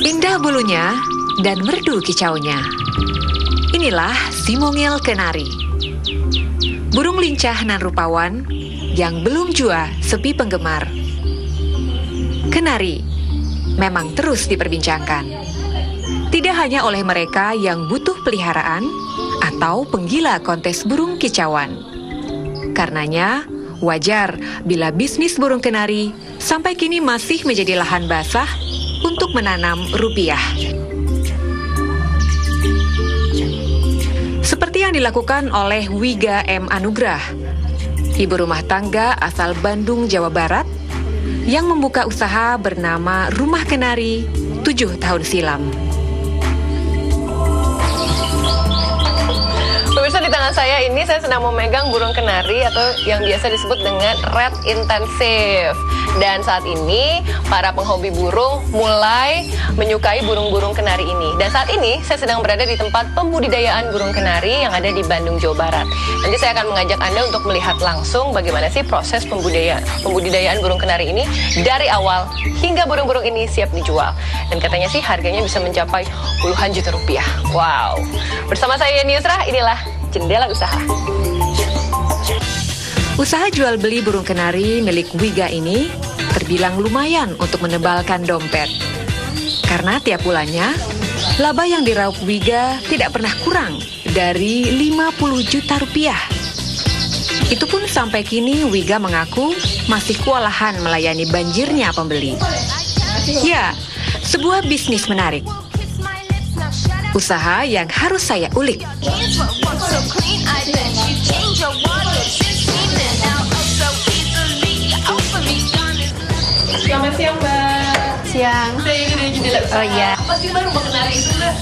Indah bulunya dan merdu kicaunya. Inilah si mungil kenari. Burung lincah nan rupawan yang belum jua sepi penggemar. Kenari memang terus diperbincangkan. Tidak hanya oleh mereka yang butuh peliharaan atau penggila kontes burung kicauan. Karenanya, wajar bila bisnis burung kenari sampai kini masih menjadi lahan basah untuk menanam rupiah. Seperti yang dilakukan oleh Wiga M. Anugrah, ibu rumah tangga asal Bandung, Jawa Barat, yang membuka usaha bernama Rumah Kenari 7 tahun silam. Pemirsa, di tangan saya ini saya sedang memegang burung kenari atau yang biasa disebut dengan red intensif. Dan saat ini para penghobi burung mulai menyukai burung-burung kenari ini. Dan saat ini saya sedang berada di tempat pembudidayaan burung kenari yang ada di Bandung, Jawa Barat. Nanti saya akan mengajak Anda untuk melihat langsung bagaimana sih proses pembudidayaan burung kenari ini dari awal hingga burung-burung ini siap dijual. Dan katanya sih harganya bisa mencapai puluhan juta rupiah. Wow. Bersama saya Yeni Yusrah, inilah Jendela Usaha. Usaha jual beli burung kenari milik Wiga ini terbilang lumayan untuk menebalkan dompet. Karena tiap bulannya, laba yang diraup Wiga tidak pernah kurang dari 50 juta rupiah. Itu pun sampai kini Wiga mengaku masih kewalahan melayani banjirnya pembeli. Ya, sebuah bisnis menarik. Usaha yang harus saya ulik. Selamat siang, Mbak. Siang. Saya ini dari Jendela Usaha. Oh iya. Apa sih Mbak rumah kenari itu, Mbak?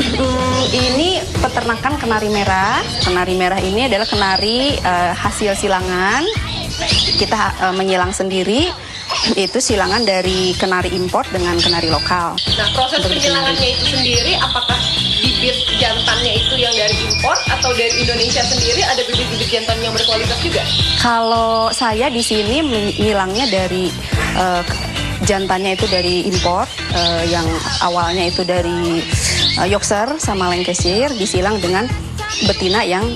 Ini peternakan kenari merah. Kenari merah ini adalah kenari hasil silangan. Kita menyilang sendiri. Itu silangan dari kenari impor dengan kenari lokal. Nah, proses penyilangannya itu sendiri, apakah bibit jantannya itu yang dari impor atau dari Indonesia sendiri ada bibit-bibit jantan yang berkualitas juga? Kalau saya di sini menyilangnya dari jantannya itu dari impor, yang awalnya itu dari Yorkshire sama Lancashire, disilang dengan betina yang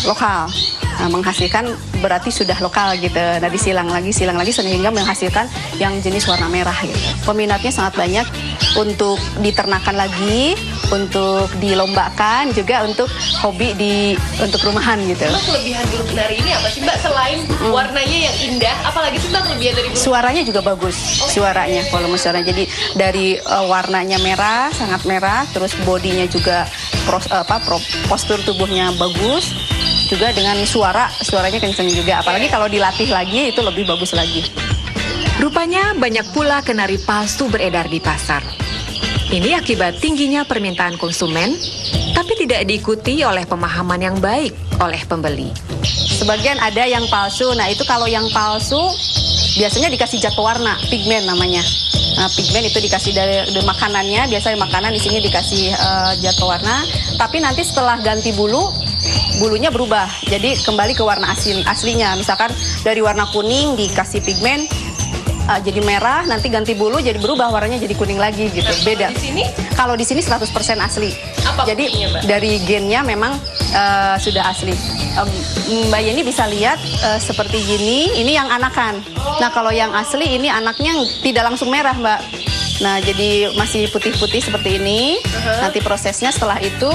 lokal. Nah, menghasilkan berarti sudah lokal gitu. Nah, silang lagi sehingga menghasilkan yang jenis warna merah gitu. Peminatnya sangat banyak untuk diternakan lagi, untuk dilombakan, juga untuk hobi untuk rumahan gitu. Mbak, kelebihan burung kenari ini apa sih, Mbak? Selain warnanya yang indah, apalagi sih Mbak kelebihan dari burung? Suaranya juga bagus, suaranya, volume suaranya. Jadi dari warnanya merah, sangat merah, terus bodinya juga postur tubuhnya bagus. Juga dengan suaranya kenceng juga. Apalagi kalau dilatih lagi itu lebih bagus lagi. Rupanya banyak pula kenari palsu beredar di pasar. Ini akibat tingginya permintaan konsumen, tapi tidak diikuti oleh pemahaman yang baik oleh pembeli. Sebagian ada yang palsu. Nah, itu kalau yang palsu biasanya dikasih jatuh warna, pigmen namanya. Nah, pigmen itu dikasih dari makanannya, biasanya makanan di sini dikasih jatuh warna. Tapi nanti setelah ganti bulunya berubah, jadi kembali ke warna aslinya. Misalkan dari warna kuning dikasih pigmen jadi merah, nanti ganti bulu jadi berubah warnanya jadi kuning lagi gitu. Beda. Kalau di sini 100% asli. Jadi dari gennya memang sudah asli. Mbak Yeni bisa lihat seperti gini, ini yang anakan. Nah, kalau yang asli ini anaknya tidak langsung merah, Mbak. Nah, jadi masih putih-putih seperti ini. Nanti prosesnya setelah itu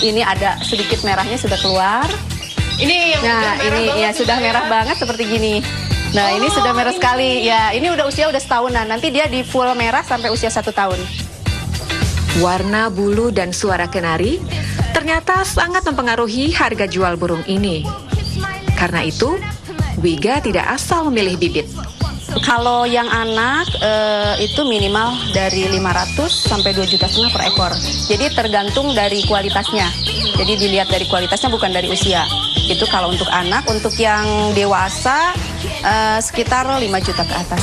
ini ada sedikit merahnya sudah keluar. Ini yang ini ya sudah merah banget seperti gini. Nah, ini sudah merah sekali. Ya, ini udah setahunan. Nanti dia di full merah sampai usia 1 tahun. Warna bulu dan suara kenari ternyata sangat mempengaruhi harga jual burung ini. Karena itu, Wiga tidak asal memilih bibit. Kalau yang anak itu minimal dari 500 sampai 2,5 juta per ekor. Jadi tergantung dari kualitasnya. Jadi dilihat dari kualitasnya bukan dari usia. Itu kalau untuk anak, untuk yang dewasa sekitar 5 juta ke atas.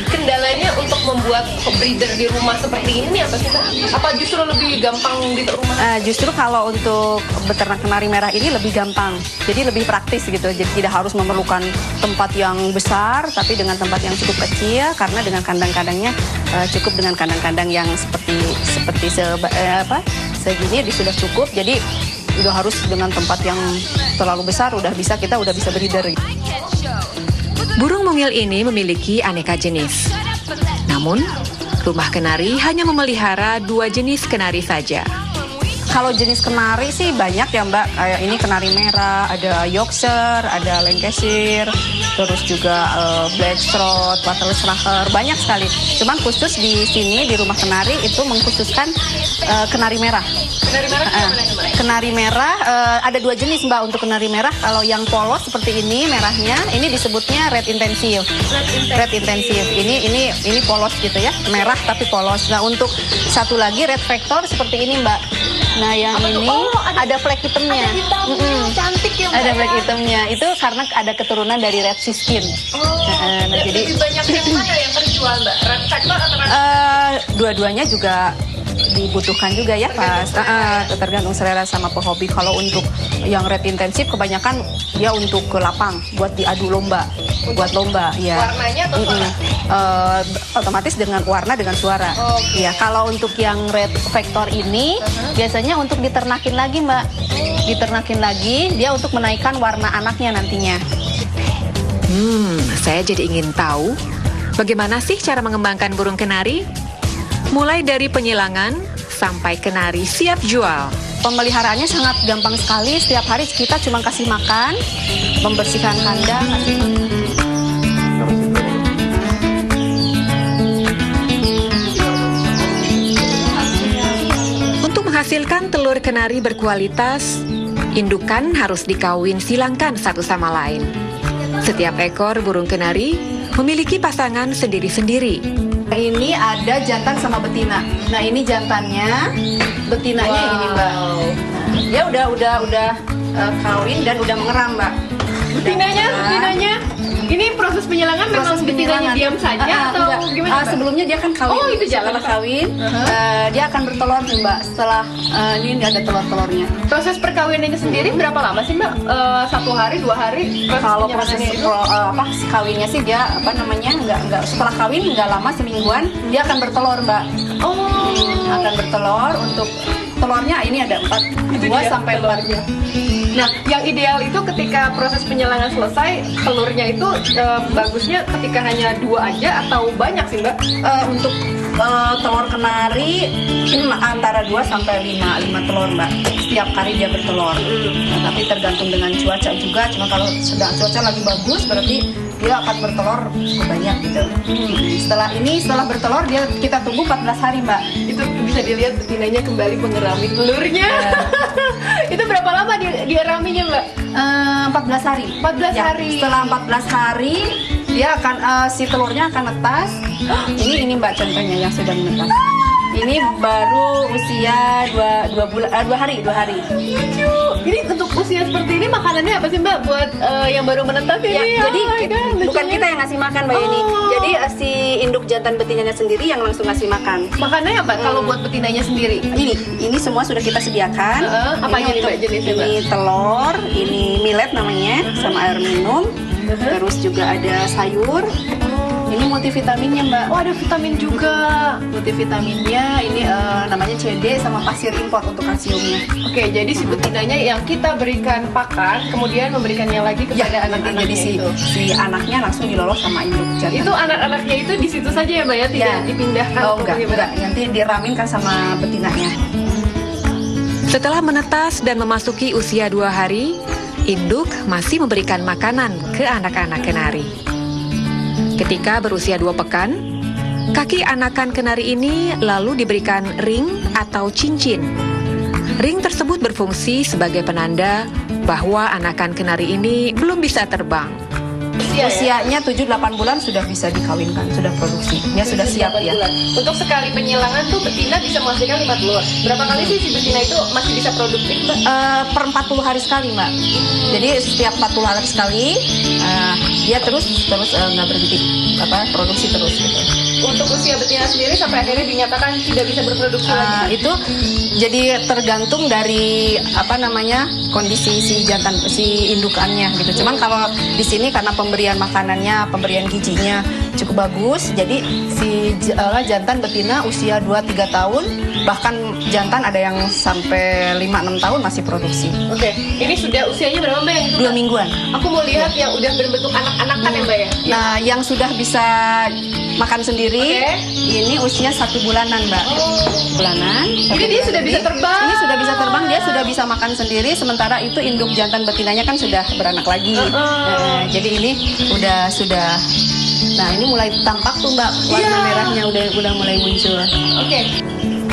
Kendalanya untuk membuat breeder di rumah seperti ini apa sih, Mbak? Apa justru lebih gampang di rumah? Justru kalau untuk beternak kenari merah ini lebih gampang, jadi lebih praktis gitu. Jadi tidak harus memerlukan tempat yang besar, tapi dengan tempat yang cukup kecil, karena dengan kandang-kandangnya cukup dengan kandang-kandang yang seperti segini sudah cukup. Jadi udah harus dengan tempat yang terlalu besar kita udah bisa breeder. Burung mungil ini memiliki aneka jenis. Namun, Rumah Kenari hanya memelihara 2 jenis kenari saja. Kalau jenis kenari sih banyak ya Mbak, kayak ini kenari merah, ada Yorkshire, ada Lancashire, terus juga Blackthroat, Wattlesraher, banyak sekali. Cuman khusus di sini di Rumah Kenari itu mengkhususkan kenari merah. Kenari merah gimana, Mbak? Kenari merah ada 2 jenis Mbak untuk kenari merah. Kalau yang polos seperti ini merahnya, ini disebutnya red intensive. Red intensive. Ini polos gitu ya, merah tapi polos. Nah untuk satu lagi red vector seperti ini Mbak. Nah yang ini ada flek hitamnya. Ada hitamnya, cantik ya Mbak. Ada flek hitamnya. Itu karena ada keturunan dari red siskin. Nah, jadi lebih banyak yang mana yang terjual Mbak? Red vector atau red? Dua-duanya juga dibutuhkan juga ya Pas. Tergantung selera sama pehobi. Kalau untuk yang red intensif kebanyakan dia untuk ke lapang buat diadu lomba, buat lomba ya. Warnanya atau suara? Otomatis dengan warna dengan suara. Ya kalau untuk yang red vector ini biasanya untuk diternakin lagi Mbak. Diternakin lagi dia untuk menaikkan warna anaknya nantinya. Saya jadi ingin tahu bagaimana sih cara mengembangkan burung kenari? Mulai dari penyilangan sampai kenari siap jual. Pemeliharaannya sangat gampang sekali. Setiap hari kita cuma kasih makan, membersihkan kandang, kasih makan. Untuk menghasilkan telur kenari berkualitas, indukan harus dikawin silangkan satu sama lain. Setiap ekor burung kenari memiliki pasangan sendiri-sendiri. Ini ada jantan sama betina. Nah ini jantannya, betinanya ini Mbak. Dia udah kawin dan udah mengeram Mbak. Betinanya, ini proses penyilangan memang betinanya diam saja atau gimana? Sebelumnya dia kan kawin. Oh itu jalan. Setelah kawin, dia akan bertelur nih Mbak. Setelah ini ada telur-telurnya. Proses perkawinannya sendiri berapa lama sih Mbak? 1 hari, 2 hari? Kalau proses kawinnya sih dia nggak setelah kawin nggak lama, semingguan dia akan bertelur Mbak. Akan bertelur. Untuk telurnya ini ada 2 sampai 4 jam. Nah, yang ideal itu ketika proses penyilangan selesai, telurnya itu bagusnya ketika hanya 2 aja atau banyak sih Mbak? Untuk telur kenari antara 2 sampai 5 telur Mbak. Setiap kali dia bertelur. Nah, tapi tergantung dengan cuaca juga. Cuma kalau sedang cuaca lagi bagus berarti dia akan bertelur cukup banyak gitu. Setelah bertelur kita tunggu 14 hari Mbak. Itu bisa dilihat betinanya kembali mengerami telurnya. Itu berapa lama dieraminya Mbak? 14 hari. 14 hari. Setelah 14 hari dia akan si telurnya akan netas. Ini Mbak contohnya yang sudah menetas. Ini baru usia 2 hari. Lucu. Ini untuk usia seperti ini makanannya apa sih Mbak buat yang baru menetas ini? Ya, jadi bukan kita yang ngasih makan Mbak Yuni. Jadi si induk jantan betinanya sendiri yang langsung ngasih makan. Makanannya apa kalau buat betinanya sendiri? Ini semua sudah kita sediakan. Apa aja nih Mbak jenisnya Mbak? Ini telur, ini millet namanya sama air minum. Terus juga ada sayur. Ini multivitaminnya Mbak. Oh ada vitamin juga. Multivitaminnya ini namanya CD sama pasir impor untuk kalsiumnya. Oke, jadi si betinanya yang kita berikan pakan, kemudian memberikannya lagi kepada anak-anaknya. Jadi si anaknya langsung dilolos sama induk jantan. Itu anak-anaknya itu di situ saja ya Mbak ya, tidak dipindahkan? Oh enggak, nanti diraminkan sama betinanya. Setelah menetas dan memasuki usia 2 hari, induk masih memberikan makanan ke anak-anak kenari. Ketika berusia 2 pekan, kaki anakan kenari ini lalu diberikan ring atau cincin. Ring tersebut berfungsi sebagai penanda bahwa anakan kenari ini belum bisa terbang. usia ya? Usianya 7-8 bulan sudah bisa dikawinkan, sudah produksi. Dia sudah siap 8 ya. bulan. Untuk sekali penyilangan tuh betina bisa menghasilkan 5 telur. Berapa kali sih si betina itu masih bisa produktif, Mbak? Per 40 hari sekali, Mbak. Jadi setiap 40 hari sekali dia terus nggak berhenti produksi terus gitu. Untuk usia betina sendiri sampai akhirnya dinyatakan tidak bisa berproduksi lagi. Itu jadi tergantung dari kondisi si jantan si indukannya gitu. Cuman kalau di sini karena pemberian makanannya, pemberian gizinya cukup bagus, jadi si jantan betina usia 2-3 tahun, bahkan jantan ada yang sampai 5-6 tahun masih produksi. Oke, ini sudah usianya berapa, Mbak? Yang itu 2 mingguan. Aku mau lihat yang udah berbentuk anak-anakan ya, Mbak ya. Nah, yang sudah bisa makan sendiri, ini usia 1 bulanan, Mbak. Bulanan. Ini dia sudah bisa terbang. Ini sudah bisa terbang, dia sudah bisa makan sendiri. Sementara itu induk jantan betinanya kan sudah beranak lagi. Jadi ini sudah. Nah, ini mulai tampak tuh, Mbak, warna merahnya udah mulai muncul. Oke.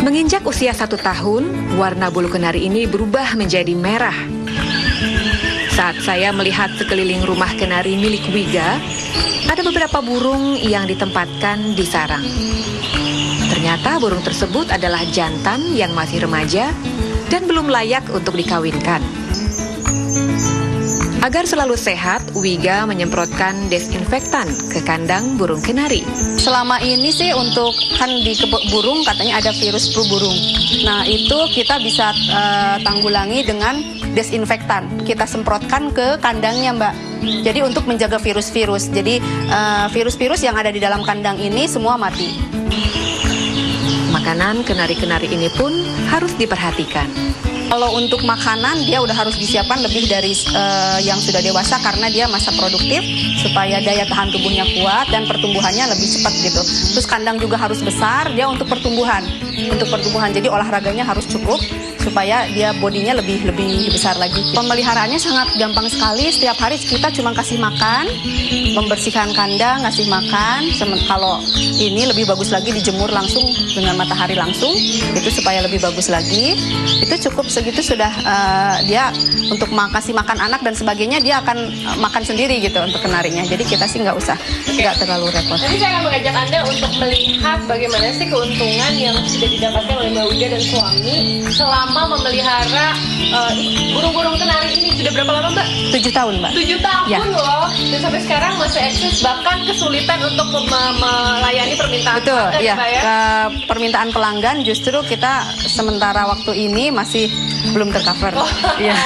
Menginjak usia 1 tahun, warna bulu kenari ini berubah menjadi merah. Saat saya melihat sekeliling rumah kenari milik Wiga, ada beberapa burung yang ditempatkan di sarang. Ternyata burung tersebut adalah jantan yang masih remaja dan belum layak untuk dikawinkan. Agar selalu sehat, Wiga menyemprotkan desinfektan ke kandang burung kenari. Selama ini sih untuk kan di burung katanya ada virus flu burung. Nah, itu kita bisa tanggulangi dengan desinfektan. Kita semprotkan ke kandangnya, Mbak. Jadi untuk menjaga virus-virus. Jadi virus-virus yang ada di dalam kandang ini semua mati. Makanan kenari-kenari ini pun harus diperhatikan. Kalau untuk makanan dia udah harus disiapkan lebih dari yang sudah dewasa karena dia masa produktif supaya daya tahan tubuhnya kuat dan pertumbuhannya lebih cepat gitu. Terus kandang juga harus besar dia untuk pertumbuhan. Jadi olahraganya harus cukup supaya dia bodinya lebih besar lagi. Pemeliharaannya sangat gampang sekali. Setiap hari kita cuma kasih makan, membersihkan kandang, ngasih makan. Kalau ini lebih bagus lagi dijemur langsung dengan matahari langsung, itu supaya lebih bagus lagi. Itu cukup segitu sudah dia untuk kasih makan anak dan sebagainya dia akan makan sendiri gitu untuk kenarinya. Jadi kita sih nggak terlalu repot. Nanti saya akan mengajak Anda untuk melihat bagaimana sih keuntungan yang sudah didapatkan oleh Mbak Wiga dan suami selama memelihara burung-burung kenari ini. Sudah berapa lama, Mbak? 7 tahun, Mbak. 7 tahun Ya. loh. Dan sampai sekarang masih eksis, bahkan kesulitan untuk melayani permintaan Betul, pelanggan, ya. Mbak ya. Permintaan pelanggan justru kita sementara waktu ini masih belum tercover. Iya.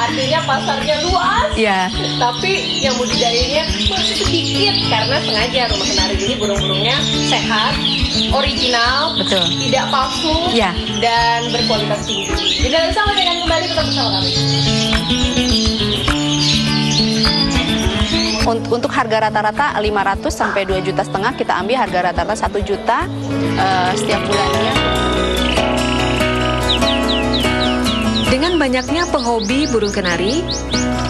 Artinya pasarnya luas. Iya. Tapi yang budidayanya masih sedikit karena sengaja rumah kenari ini burung-burungnya sehat, original, Betul. tidak palsu, Iya. dan berkualitas tinggi. Jadi sama dengan kembali tetap bersama kami. Untuk harga rata-rata 500 sampai 2,5 juta kita ambil harga rata-rata 1 juta setiap bulannya. Dengan banyaknya pehobi burung kenari,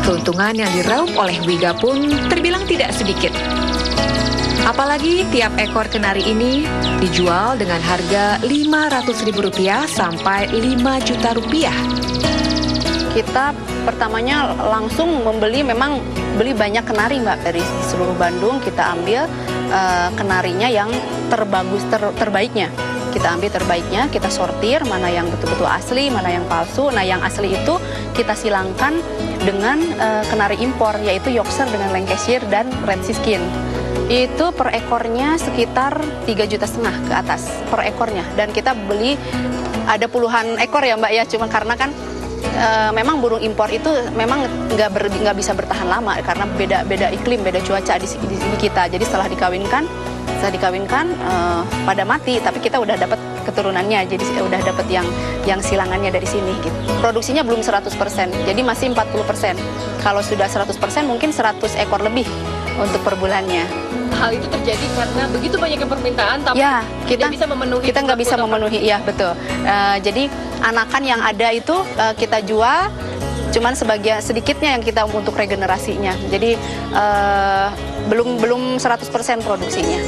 keuntungan yang diraup oleh Wiga pun terbilang tidak sedikit. Apalagi tiap ekor kenari ini dijual dengan harga Rp500.000 sampai Rp5 juta. Kita pertamanya langsung beli banyak kenari, Mbak, dari seluruh Bandung. Kita ambil kenarinya yang terbaiknya. Kita ambil terbaiknya, kita sortir mana yang betul-betul asli, mana yang palsu. Nah, yang asli itu kita silangkan dengan kenari impor, yaitu Yorkshire dengan Lancashire dan Red Siskin. Itu per ekornya sekitar 3,5 juta ke atas per ekornya. Dan kita beli ada puluhan ekor ya, Mbak ya, cuma karena kan memang burung impor itu memang nggak bisa bertahan lama karena beda iklim, beda cuaca di kita. Jadi setelah dikawinkan pada mati, tapi kita udah dapat keturunannya, jadi udah dapat yang silangannya dari sini gitu. Produksinya belum 100%, jadi masih 40%. Kalau sudah 100% mungkin 100 ekor lebih untuk per bulannya. Hal itu terjadi karena begitu banyaknya permintaan, tapi Ya, kita bisa memenuhi. Kita nggak bisa memenuhi, ya betul. Jadi anakan yang ada itu kita jual, cuman sedikitnya yang kita untuk regenerasinya. Jadi belum 100% produksinya.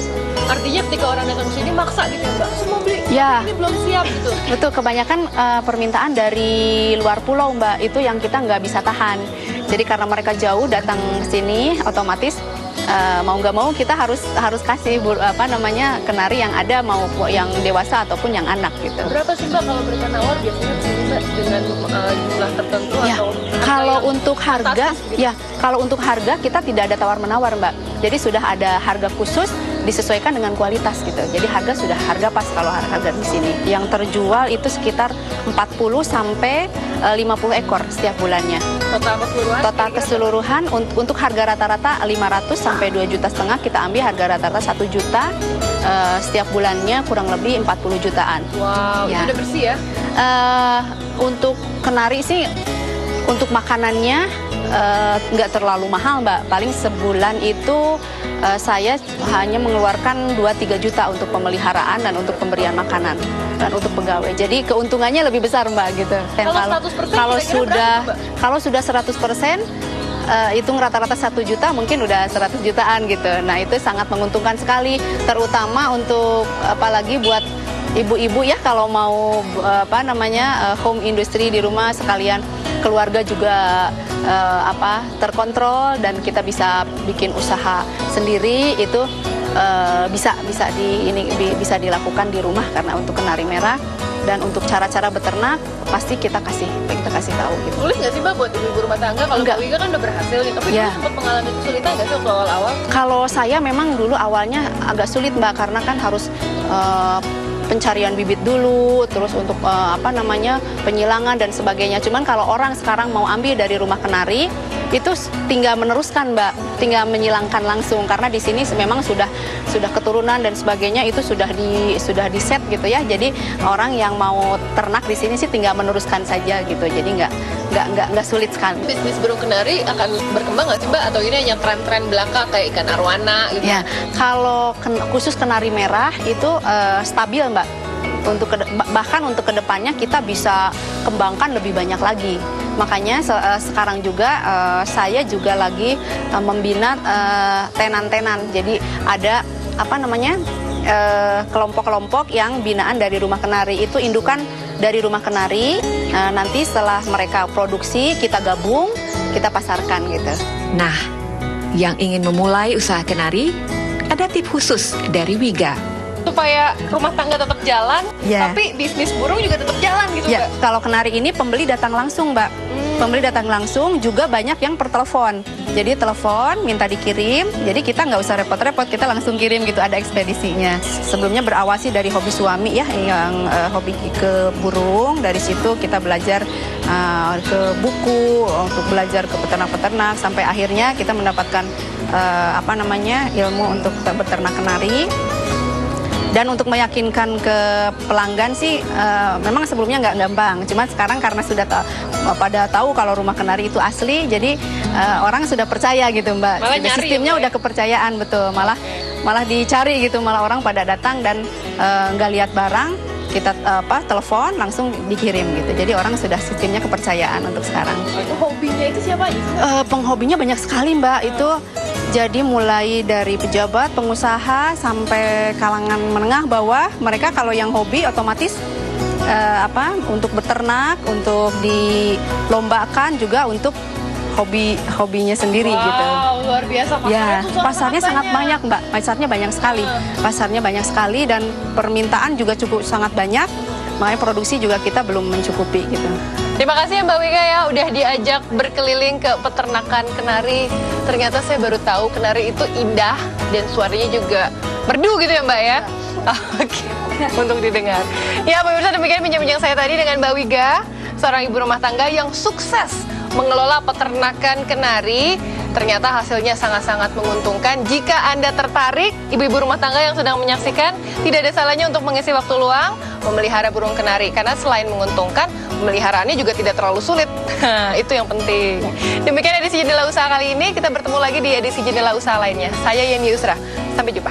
Artinya ketika orang datang ke sini maksa gitu, Mbak, semua beli. Ya. Ini belum siap gitu. Betul, kebanyakan permintaan dari luar pulau, Mbak, itu yang kita nggak bisa tahan. Jadi karena mereka jauh datang ke sini, otomatis mau nggak mau kita harus kasih kenari yang ada, mau yang dewasa ataupun yang anak gitu. Berapa sih Mbak kalau mereka nawar biasanya kesini Mbak dengan jumlah tertentu Ya, atau kalau yang untuk harga, fantastis gitu? ya kalau untuk harga kita tidak ada tawar-menawar Mbak. Jadi sudah ada harga khusus disesuaikan dengan kualitas gitu. Jadi harga sudah harga pas kalau harga di sini. Yang terjual itu sekitar 40 sampai 50 ekor setiap bulannya. Total keseluruhan? Total keseluruhan untuk harga rata-rata 500 sampai 2,5 juta kita ambil harga rata-rata 1 juta. Setiap bulannya kurang lebih 40 jutaan. Wow, Ya. itu udah bersih ya? Untuk kenari sih, untuk makanannya nggak terlalu mahal Mbak. Paling sebulan itu saya hanya mengeluarkan 2-3 juta untuk pemeliharaan dan untuk pemberian makanan dan untuk pegawai. Jadi keuntungannya lebih besar Mbak gitu. Dan Kalau 100% kalau kira-kira sudah berapa, Mbak? kalau sudah 100%, hitung rata-rata 1 juta mungkin udah 100 jutaan gitu. Nah itu sangat menguntungkan sekali, terutama untuk apalagi buat ibu-ibu ya, kalau mau home industry di rumah sekalian, keluarga juga terkontrol dan kita bisa bikin usaha sendiri, itu bisa dilakukan di rumah karena untuk kenari merah. Dan untuk cara-cara beternak pasti kita kasih tahu gitu. Sulit nggak sih Mbak buat ibu-ibu rumah tangga? Kalau Enggak. Mbak Wiga kan udah berhasil nih, tapi Ya. dulu sempat mengalami kesulitan nggak sih waktu awal-awal? Kalau saya memang dulu awalnya agak sulit Mbak, karena kan harus pencarian bibit dulu, terus untuk penyilangan dan sebagainya. Cuman kalau orang sekarang mau ambil dari rumah kenari, itu tinggal meneruskan Mbak, tinggal menyilangkan langsung, karena di sini memang sudah keturunan dan sebagainya itu sudah di set gitu ya. Jadi orang yang mau ternak di sini sih tinggal meneruskan saja gitu. Jadi nggak sulit sekali. Bisnis burung kenari akan berkembang nggak sih Mbak? Atau ini hanya tren-tren belaka kayak ikan arwana gitu? Ya, kalau khusus kenari merah itu stabil Mbak. Bahkan untuk kedepannya kita bisa kembangkan lebih banyak lagi. Makanya sekarang juga saya juga lagi membina tenan-tenan. Jadi ada kelompok-kelompok yang binaan dari rumah kenari, itu indukan dari rumah kenari. Nanti setelah mereka produksi kita gabung, kita pasarkan gitu. Nah, yang ingin memulai usaha kenari, ada tips khusus dari Wiga. Supaya rumah tangga tetap jalan, Ya. tapi bisnis burung juga tetap jalan gitu Ya, Mbak? kalau kenari ini pembeli datang langsung Mbak. Pembeli datang langsung, juga banyak yang per telepon. Jadi telepon, minta dikirim, jadi kita nggak usah repot-repot, kita langsung kirim gitu, ada ekspedisinya. Sebelumnya berawasi dari hobi suami ya, yang hobi ke burung. Dari situ kita belajar ke buku, untuk belajar ke peternak-peternak, sampai akhirnya kita mendapatkan ilmu untuk beternak kenari. Dan untuk meyakinkan ke pelanggan sih memang sebelumnya nggak gampang. Cuma sekarang karena sudah pada tahu kalau rumah kenari itu asli, jadi orang sudah percaya gitu Mbak. Malah nyari Sistemnya ya, Mbak, udah kepercayaan, betul. Malah dicari gitu, malah orang pada datang dan nggak lihat barang, kita telepon langsung dikirim gitu. Jadi orang sudah sistemnya kepercayaan untuk sekarang. Itu hobinya itu siapa aja sih Mbak? Penghobinya banyak sekali Mbak, itu jadi mulai dari pejabat, pengusaha, sampai kalangan menengah bawah. Mereka kalau yang hobi otomatis untuk beternak, untuk dilombakan, juga untuk hobinya sendiri gitu. Wow, luar biasa. Ya, pasarnya sangat katanya. banyak Mbak, pasarnya banyak sekali dan permintaan juga cukup sangat banyak. Makanya produksi juga kita belum mencukupi gitu. Terima kasih ya Mbak Wiga ya, udah diajak berkeliling ke peternakan kenari. Ternyata saya baru tahu kenari itu indah dan suaranya juga merdu gitu ya Mbak ya. Oke, untuk didengar. Ya pemirsa, demikian bincang-bincang saya tadi dengan Mbak Wiga, seorang ibu rumah tangga yang sukses mengelola peternakan kenari. Ternyata hasilnya sangat-sangat menguntungkan. Jika Anda tertarik, ibu-ibu rumah tangga yang sedang menyaksikan, tidak ada salahnya untuk mengisi waktu luang memelihara burung kenari. Karena selain menguntungkan, pemeliharaannya juga tidak terlalu sulit. Itu yang penting. Demikian edisi Jendela Usaha kali ini. Kita bertemu lagi di edisi Jendela Usaha lainnya. Saya Yeni Yusra. Sampai jumpa.